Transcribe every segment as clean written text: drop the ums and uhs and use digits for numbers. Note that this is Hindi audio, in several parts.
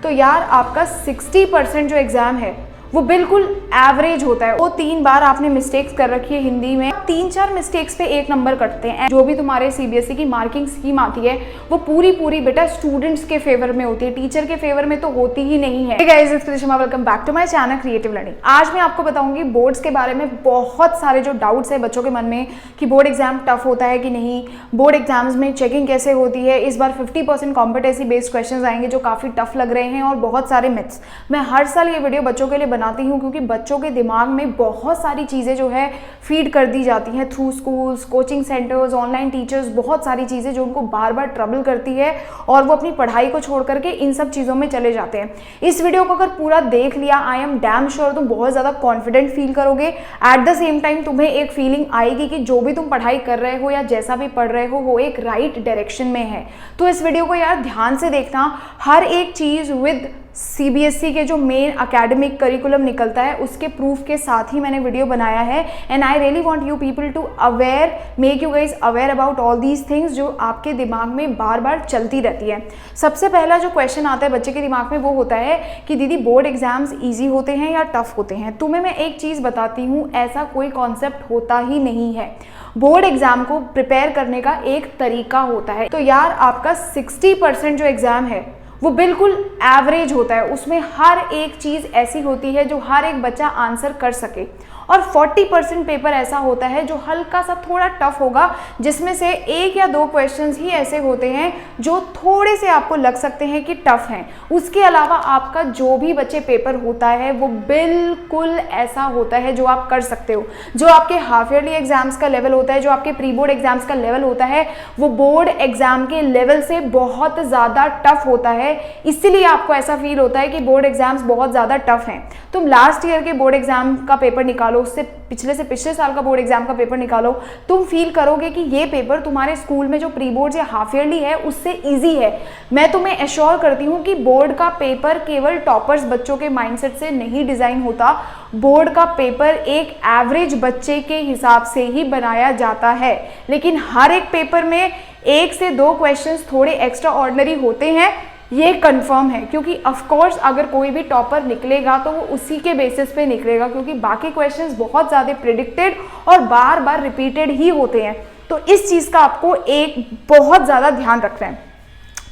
तो यार आपका 60% जो एग्जाम है वो बिल्कुल एवरेज होता है। वो 3 बार आपने मिस्टेक्स कर रखी है हिंदी में, 3-4 मिस्टेक्स पे 1 नंबर कटते हैं। जो भी तुम्हारे सीबीएसई की मार्किंग स्कीम आती है वो पूरी बेटा स्टूडेंट्स के फेवर में होती है, टीचर के फेवर में तो होती ही नहीं है। Hey guys, it's Krishma, welcome back to my channel creative learning. आज मैं आपको बताऊंगी बोर्ड्स के बारे में। बहुत सारे जो डाउट्स है बच्चों के मन में कि बोर्ड एग्जाम टफ होता है कि नहीं, बोर्ड एग्जाम्स में चेकिंग कैसे होती है। इस बार 50% कॉम्पिटेंसी बेस्ड क्वेश्चन आएंगे जो काफी टफ लग रहे हैं और बहुत सारे मिथ्स। मैं हर साल ये वीडियो बच्चों के लिए बनाती हूँ क्योंकि बच्चों के दिमाग में बहुत सारी चीज़ें जो है फीड कर दी जाती हैं through schools, coaching centres, online teachers, बहुत सारी चीज़ें जो उनको बार बार ट्रबल करती है और वो अपनी पढ़ाई को छोड़ करके इन सब चीज़ों में चले जाते हैं। इस वीडियो को अगर पूरा देख लिया, आई एम डैम श्योर तुम बहुत ज़्यादा कॉन्फिडेंट फील करोगे। एट द सेम टाइम तुम्हें एक फीलिंग आएगी कि जो भी तुम पढ़ाई कर रहे हो या जैसा भी पढ़ रहे हो वो एक राइट डायरेक्शन में है। तो इस वीडियो को यार ध्यान से देखना। हर एक चीज़ विद सीबीएसई के जो मेन एकेडमिक करिकुलम निकलता है उसके प्रूफ के साथ ही मैंने वीडियो बनाया है। And I really want you people to aware, make you guys aware about all these things जो आपके दिमाग में बार बार चलती रहती है। सबसे पहला जो क्वेश्चन आता है बच्चे के दिमाग में वो होता है कि दीदी बोर्ड एग्जाम्स ईजी होते हैं या टफ होते हैं। तुम्हें मैं एक चीज़ बताती हूँ, ऐसा कोई कॉन्सेप्ट होता ही नहीं है। बोर्ड एग्जाम को प्रिपेयर करने का एक तरीका होता है। तो यार आपका 60% जो एग्जाम है वो बिल्कुल एवरेज होता है। उसमें हर एक चीज़ ऐसी होती है जो हर एक बच्चा आंसर कर सके, और 40% पेपर ऐसा होता है जो हल्का सा थोड़ा टफ होगा, जिसमें से 1 या 2 क्वेश्चंस ही ऐसे होते हैं जो थोड़े से आपको लग सकते हैं कि टफ हैं। उसके अलावा आपका जो भी बच्चे पेपर होता है वो बिल्कुल ऐसा होता है जो आप कर सकते हो। जो आपके हाफ ईयरली एग्जाम्स का लेवल होता है, जो आपके प्री बोर्ड एग्जाम्स का लेवल होता है, वो बोर्ड एग्जाम के लेवल से बहुत ज़्यादा टफ होता है। इसीलिए आपको ऐसा फील होता है कि बोर्ड एग्जाम्स बहुत ज़्यादा टफ हैं। तुम लास्ट ईयर के बोर्ड एग्जाम का पेपर निकालो, उससे पिछले साल का बोर्ड एग्जाम का पेपर निकालो, तुम फील करोगे कि ये पेपर तुम्हारे स्कूल में जो प्री बोर्ड या हाफ ईयरली है उससे इजी है। मैं तुम्हें एश्योर करती हूँ कि बोर्ड का पेपर केवल टॉपर्स बच्चों के माइंडसेट से नहीं डिजाइन होता। बोर्ड का पेपर एक एवरेज बच्चे के हिसाब से ही बनाया जाता है, लेकिन हर एक पेपर में 1 से 2 क्वेश्चंस थोड़े एक्स्ट्रा ऑर्डिनरी होते हैं, ये कंफर्म है। क्योंकि ऑफ कोर्स अगर कोई भी टॉपर निकलेगा तो वो उसी के बेसिस पे निकलेगा, क्योंकि बाकी क्वेश्चंस बहुत ज़्यादा प्रिडिक्टेड और बार बार रिपीटेड ही होते हैं। तो इस चीज़ का आपको एक बहुत ज़्यादा ध्यान रखना है।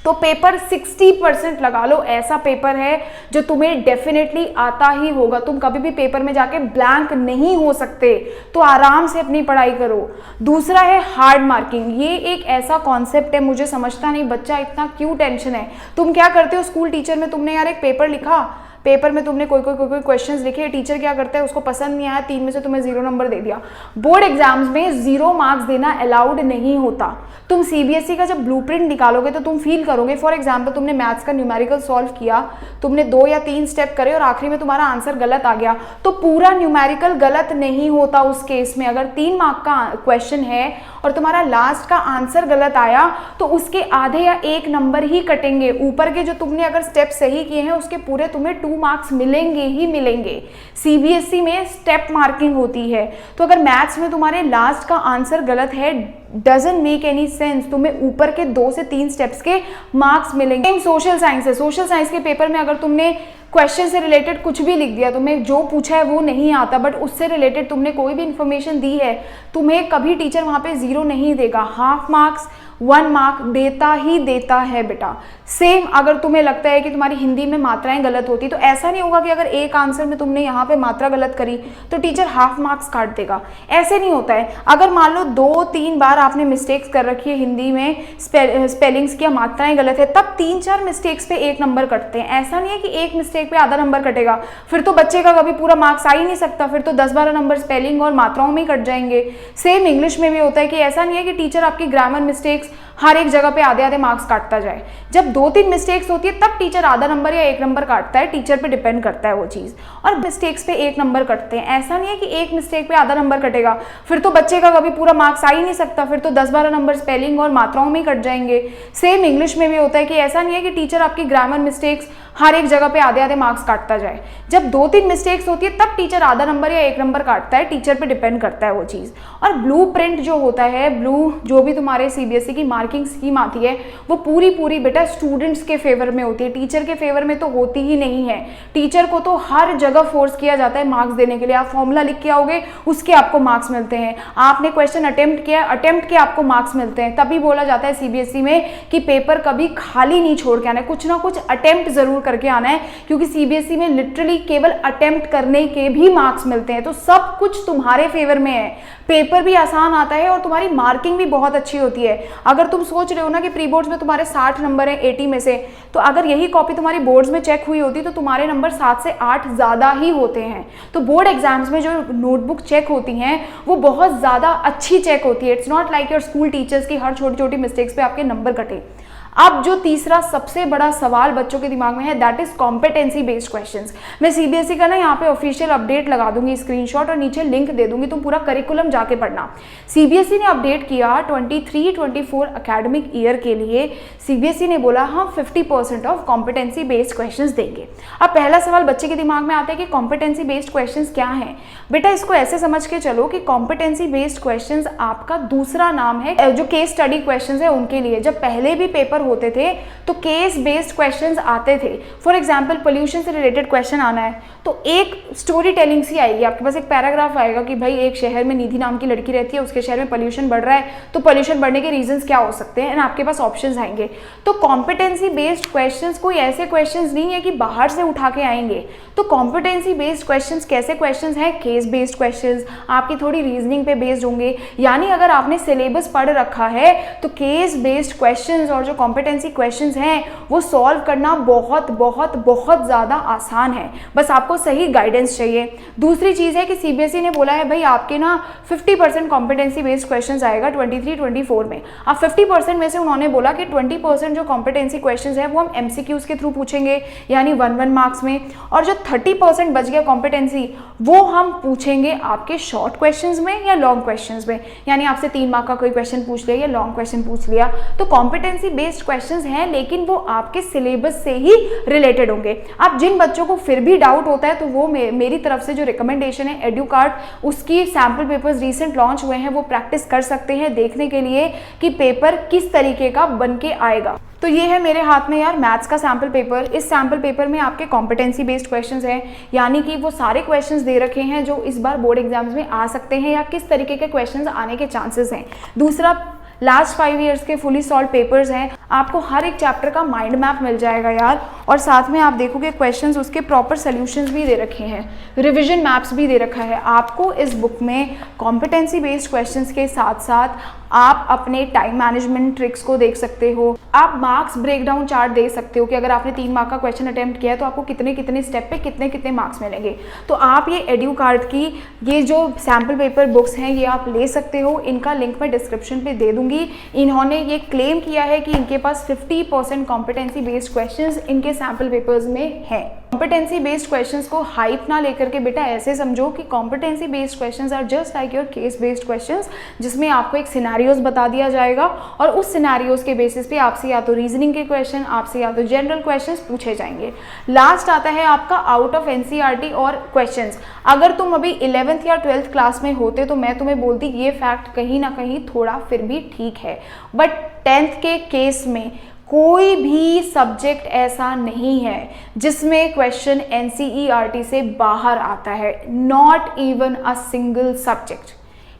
तो पेपर 60% लगा लो ऐसा पेपर है जो तुम्हें डेफिनेटली आता ही होगा। तुम कभी भी पेपर में जाके ब्लैंक नहीं हो सकते, तो आराम से अपनी पढ़ाई करो। दूसरा है हार्ड मार्किंग। ये एक ऐसा कॉन्सेप्ट है, मुझे समझता नहीं बच्चा इतना क्यों टेंशन है। तुम क्या करते हो स्कूल टीचर में, तुमने यार एक पेपर लिखा, पेपर में तुमने कोई क्वेश्चंस लिखे, टीचर क्या करता है उसको पसंद नहीं आया, 3 में से तुम्हें 0 नंबर दे दिया। बोर्ड एग्जाम्स में 0 मार्क्स देना अलाउड नहीं होता। तुम सीबीएसई का जब ब्लूप्रिंट निकालोगे तो तुम फील करोगे, फॉर एग्जाम्पल तुमने मैथ्स का न्यूमेरिकल सॉल्व किया, तुमने 2 या 3 स्टेप करे और आखिरी में तुम्हारा आंसर गलत आ गया, तो पूरा न्यूमेरिकल गलत नहीं होता उस केस में। अगर 3 मार्क का क्वेश्चन है और तुम्हारा लास्ट का आंसर गलत आया तो उसके आधे या 1 नंबर ही कटेंगे। ऊपर के जो तुमने अगर स्टेप सही किए हैं उसके पूरे तुम्हें 2 मार्क्स मिलेंगे ही मिलेंगे। सीबीएसई में स्टेप मार्किंग होती है। तो अगर मैथ्स में तुम्हारे लास्ट का आंसर गलत है, डजंट मेक एनी सेंस, तुम्हें ऊपर के 2 से 3 स्टेप्स के मार्क्स मिलेंगे। सोशल साइंस है, सोशल साइंस के पेपर में अगर तुमने क्वेश्चन से रिलेटेड कुछ भी लिख दिया, तुम्हें जो पूछा है वो नहीं आता, बट उससे रिलेटेड तुमने कोई भी इंफॉर्मेशन दी है, तुम्हें कभी टीचर वहाँ पे 0 नहीं देगा। हाफ मार्क्स 1 मार्क देता ही देता है बेटा। सेम अगर तुम्हें लगता है कि तुम्हारी हिंदी में मात्राएं गलत होती, तो ऐसा नहीं होगा कि अगर एक आंसर में तुमने यहाँ पे मात्रा गलत करी तो टीचर हाफ मार्क्स काट देगा। ऐसे नहीं होता है। अगर मान लो 2-3 बार आपने मिस्टेक्स कर रखी है हिंदी में, स्पेलिंग्स की मात्राएं गलत है, तब 3-4 मिस्टेक्स पे 1 नंबर कटते हैं। ऐसा नहीं है कि एक मिस्टेक पे आधा नंबर कटेगा, फिर तो बच्चे का कभी पूरा मार्क्स आ ही नहीं सकता, फिर तो 10-12 नंबर स्पेलिंग और मात्राओं में ही कट जाएंगे। सेम इंग्लिश में भी होता है कि ऐसा नहीं है कि टीचर आपकी ग्रामर मिस्टेक्स हर एक जगह पे आधे मार्क्स काटता जाए। जब 2-3 मिस्टेक्स होती है तब टीचर आधा नंबर या 1 नंबर काटता है, टीचर पे डिपेंड करता है वो चीज़। और मिस्टेक्स पे 1 नंबर कटते हैं। ऐसा नहीं है कि एक मिस्टेक पे आधा नंबर कटेगा, फिर तो बच्चे का कभी पूरा मार्क्स आ ही नहीं सकता, फिर तो 10-12 नंबर स्पेलिंग और मात्राओं में ही कट जाएंगे। सेम इंग्लिश में भी होता है कि ऐसा नहीं है कि टीचर आपकी ग्रामर मिस्टेक्स हर एक जगह पे आधे मार्क्स काटता जाए। जब 2-3 मिस्टेक्स होती है तब टीचर आधा नंबर या 1 नंबर काटता है, टीचर पे डिपेंड करता है वो चीज़। और ब्लूप्रिंट जो होता है, जो भी तुम्हारे सीबीएसई की मार्किंग मार्किंग स्कीम आती है वो पूरी पूरी बेटा स्टूडेंट्स के फेवर में होती है, टीचर के फेवर में तो होती ही नहीं है। टीचर को तो हर जगह फोर्स किया जाता है मार्क्स देने के लिए। आप फॉर्मूला लिख के आओगे उसके आपको मार्क्स मिलते हैं, आपने क्वेश्चन अटेम्प्ट किया अटेम्प्ट के आपको मार्क्स मिलते हैं। तभी बोला जाता है सीबीएसई में कि पेपर कभी खाली नहीं छोड़ के आना है, कुछ ना कुछ अटेम्प्ट जरूर करके आना है, क्योंकि सीबीएसई में लिटरली केवल अटेम्प्ट करने के भी मार्क्स मिलते हैं। तो सब कुछ तुम्हारे फेवर में है, पेपर भी आसान आता है और तुम्हारी मार्किंग भी बहुत अच्छी होती है। अगर तुम सोच रहे हो ना कि प्री बोर्ड्स में तुम्हारे 60 नंबर है 80 में से, तो अगर यही कॉपी तुम्हारी बोर्ड्स में चेक हुई होती तो तुम्हारे नंबर 7 से 8 ज़्यादा ही होते हैं। तो बोर्ड एग्जाम्स में जो नोटबुक चेक होती हैं वो बहुत ज़्यादा अच्छी चेक होती है। It's not like your school teachers की हर छोटी छोटी मिस्टेक्स पे आपके नंबर कटे। अब जो तीसरा सबसे बड़ा सवाल बच्चों के दिमाग में है that is competency based questions. मैं सीबीएसई का ना यहाँ पे ऑफिशियल अपडेट लगा दूंगी स्क्रीनशॉट और नीचे लिंक दे दूंगी, तुम पूरा करिकुलम जाके पढ़ना। सीबीएसई ने अपडेट किया 23-24 एकेडमिक ईयर के लिए। सीबीएसई ने बोला हम 50% ऑफ कॉम्पिटेंसी बेस्ड क्वेश्चंस देंगे। अब पहला सवाल बच्चे के दिमाग में आता है कि कॉम्पिटेंसी बेस्ड क्वेश्चंस क्या है। बेटा इसको ऐसे समझ के चलो कि कॉम्पिटेंसी बेस्ड क्वेश्चंस आपका दूसरा नाम है जो केस स्टडी क्वेश्चंस है उनके लिए। जब पहले भी पेपर होते थे तो केस बेस्ड क्वेश्चंस आते थे। फॉर एग्जांपल पोल्यूशन से रिलेटेड क्वेश्चन आना है तो एक स्टोरी टेलिंग सी आएगी, आपके पास एक पैराग्राफ आएगा कि भाई एक शहर में निधि नाम की लड़की रहती है, उसके शहर में पोल्यूशन बढ़ रहा है, तो पोल्यूशन बढ़ने के रीजंस क्या हो सकते हैं, एंड आपके पास ऑप्शंस आएंगे। तो कॉम्पिटेंसी बेस्ड क्वेश्चंस कोई ऐसे क्वेश्चंस नहीं है कि बाहर से उठा के आएंगे। तो कॉम्पिटेंसी बेस्ड क्वेश्चंस कैसे क्वेश्चंस हैं, केस बेस्ड क्वेश्चंस, आपकी थोड़ी रीजनिंग पे बेस्ड होंगे। यानी अगर आपने सिलेबस पढ़ रखा है तो केस बेस्ड क्वेश्चंस और जो कॉम्पिटेंसी क्वेश्चंस हैं वो सॉल्व करना बहुत बहुत बहुत ज़्यादा आसान है, बस आपको सही गाइडेंस चाहिए। दूसरी चीज़ है कि सीबीएसई ने बोला है भाई आपके ना 50% कॉम्पिटेंसी बेस्ड क्वेश्चंस आएगा 23-24 में। अब 50% में से उन्होंने बोला कि 20% जो कॉम्पिटेंसी क्वेश्चंस है वो हम एमसीक्यूज के थ्रू पूछेंगे यानी 1-1 मार्क्स में, और जो 30% बच गया कॉम्पिटेंसी वो हम पूछेंगे आपके शॉर्ट क्वेश्चंस में या लॉन्ग क्वेश्चंस में, यानी आपसे 3 मार्क का कोई क्वेश्चन पूछ लिया या लॉन्ग क्वेश्चन पूछ लिया। तो कॉम्पिटेंसी बेस्ड क्वेश्चंस हैं लेकिन वो आपके सिलेबस से ही रिलेटेड होंगे। अब जिन बच्चों को फिर भी डाउट होता है तो वो मेरी तरफ से जो रिकमेंडेशन है एडुकार्ट, उसकी सैम्पल पेपर्स रिसेंट लॉन्च हुए हैं, वो प्रैक्टिस कर सकते हैं देखने के लिए कि पेपर किस तरीके का बन के आएगा। तो ये है मेरे हाथ में यार मैथ्स का सैम्पल पेपर। इस सैम्पल पेपर में आपके कॉम्पिटेंसी बेस्ड क्वेश्चंस हैं, यानी कि वो सारे क्वेश्चंस दे रखे हैं जो इस बार बोर्ड एग्जाम्स में आ सकते हैं या किस तरीके के क्वेश्चंस आने के चांसेस हैं। दूसरा लास्ट 5 ईयर्स के फुली सॉल्व पेपर्स हैं, आपको हर एक चैप्टर का माइंड मैप मिल जाएगा यार, और साथ में आप देखोगे क्वेश्चंस उसके प्रॉपर सॉल्यूशंस भी दे रखे हैं, रिवीजन मैप्स भी दे रखा है। आपको इस बुक में कॉम्पिटेंसी बेस्ड क्वेश्चंस के साथ साथ आप अपने टाइम मैनेजमेंट ट्रिक्स को देख सकते हो, आप मार्क्स ब्रेकडाउन चार्ट देख सकते हो कि अगर आपने 3 मार्क का क्वेश्चन अटेम्प्ट किया है तो आपको कितने कितने स्टेप पे कितने कितने मार्क्स मिलेंगे। तो आप ये एडुकार्ट की ये जो सैम्पल पेपर बुक्स हैं ये आप ले सकते हो, इनका लिंक मैं डिस्क्रिप्शन पे दे दूंगी। इन्होंने ये क्लेम किया है कि इनके पास 50% कॉम्पिटेंसी बेस्ड क्वेश्चंस इनके सैम्पल पेपर्स में हैं। कॉम्पिटेंसी बेस्ड क्वेश्चंस को हाइप ना लेकर के बेटा ऐसे समझो कि competency based questions are just like your case based questions, जिसमें आपको एक सिनेरियोज बता दिया जाएगा और उस सिनेरियोज के बेसिस पे आपसे या तो रीजनिंग के क्वेश्चन, आपसे या तो जनरल क्वेश्चंस पूछे जाएंगे। लास्ट आता है आपका आउट ऑफ एनसीईआरटी और क्वेश्चंस। अगर तुम अभी 11th या 12th क्लास में होते तो मैं तुम्हें बोलती ये फैक्ट कहीं ना कहीं थोड़ा फिर भी ठीक है, बट 10th के केस में कोई भी सब्जेक्ट ऐसा नहीं है जिसमें क्वेश्चन एनसीईआरटी से बाहर आता है, not even a single subject.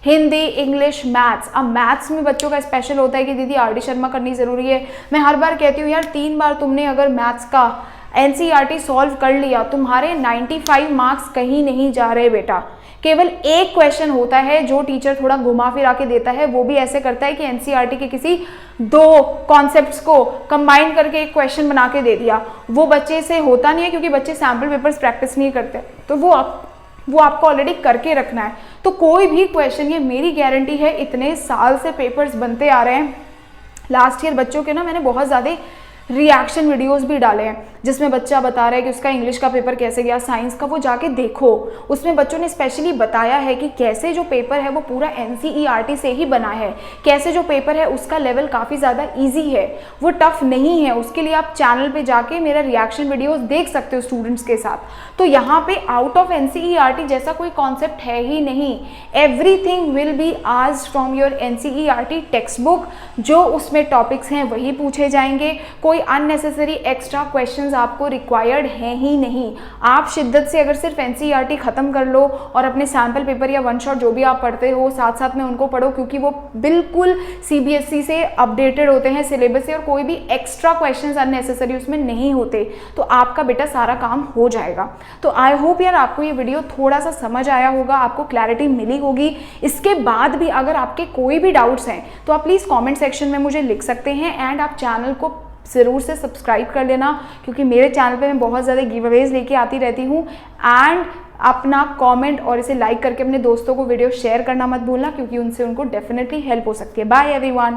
Hindi, English, maths. अब मैथ्स में बच्चों का स्पेशल होता है कि दीदी आर डी शर्मा करनी ज़रूरी है। मैं हर बार कहती हूँ यार 3 बार तुमने अगर मैथ्स का एनसीईआरटी सॉल्व कर लिया, तुम्हारे 95 मार्क्स कहीं नहीं जा रहे बेटा। केवल एक क्वेश्चन होता है जो टीचर थोड़ा घुमा फिरा के देता है, वो भी ऐसे करता है कि एनसीईआरटी के किसी 2 कॉन्सेप्ट्स को कंबाइन करके एक क्वेश्चन बना के दे दिया। वो बच्चे से होता नहीं है क्योंकि बच्चे सैम्पल पेपर्स प्रैक्टिस नहीं करते, तो वो आपको ऑलरेडी करके रखना है। तो कोई भी क्वेश्चन, ये मेरी गारंटी है, इतने साल से पेपर्स बनते आ रहे हैं। लास्ट ईयर बच्चों के ना मैंने बहुत ज़्यादा रिएक्शन वीडियोस भी डाले हैं जिसमें बच्चा बता रहा है कि उसका इंग्लिश का पेपर कैसे गया, साइंस का, वो जाके देखो। उसमें बच्चों ने स्पेशली बताया है कि कैसे जो पेपर है वो पूरा NCERT से ही बना है, कैसे जो पेपर है उसका लेवल काफ़ी ज़्यादा ईजी है, वो टफ नहीं है। उसके लिए आप चैनल पे जाके मेरा रिएक्शन वीडियोस देख सकते हो स्टूडेंट्स के साथ। तो यहाँ पे आउट ऑफ NCERT जैसा कोई कॉन्सेप्ट है ही नहीं। Everything will be asked from your NCERT text book. जो उसमें टॉपिक्स हैं वही पूछे जाएंगे। कोई अननेसेसरी एक्स्ट्रा क्वेश्चंस आपको रिक्वायर्ड हैं ही नहीं। आप शिद्दत से अगर सिर्फ NCERT ख़त्म कर लो और अपने सैम्पल पेपर या वन शॉट जो भी आप पढ़ते हो साथ साथ में उनको पढ़ो, क्योंकि वो बिल्कुल CBSE से अपडेटेड होते हैं सिलेबस से, और कोई भी एक्स्ट्रा क्वेश्चंस अननेसेसरी उसमें नहीं होते, तो आपका बेटा सारा काम हो जाएगा। तो आई होप यार आपको ये वीडियो थोड़ा सा समझ आया होगा, आपको क्लैरिटी मिली होगी। इसके बाद भी अगर आपके कोई भी डाउट्स हैं तो आप प्लीज़ कॉमेंट सेक्शन में मुझे लिख सकते हैं, एंड आप चैनल को ज़रूर से सब्सक्राइब कर लेना, क्योंकि मेरे चैनल पे मैं बहुत ज़्यादा गिव अवेज लेके आती रहती हूँ। एंड अपना कमेंट और इसे लाइक करके अपने दोस्तों को वीडियो शेयर करना मत भूलना, क्योंकि उनसे उनको डेफिनेटली हेल्प हो सकती है। Bye everyone.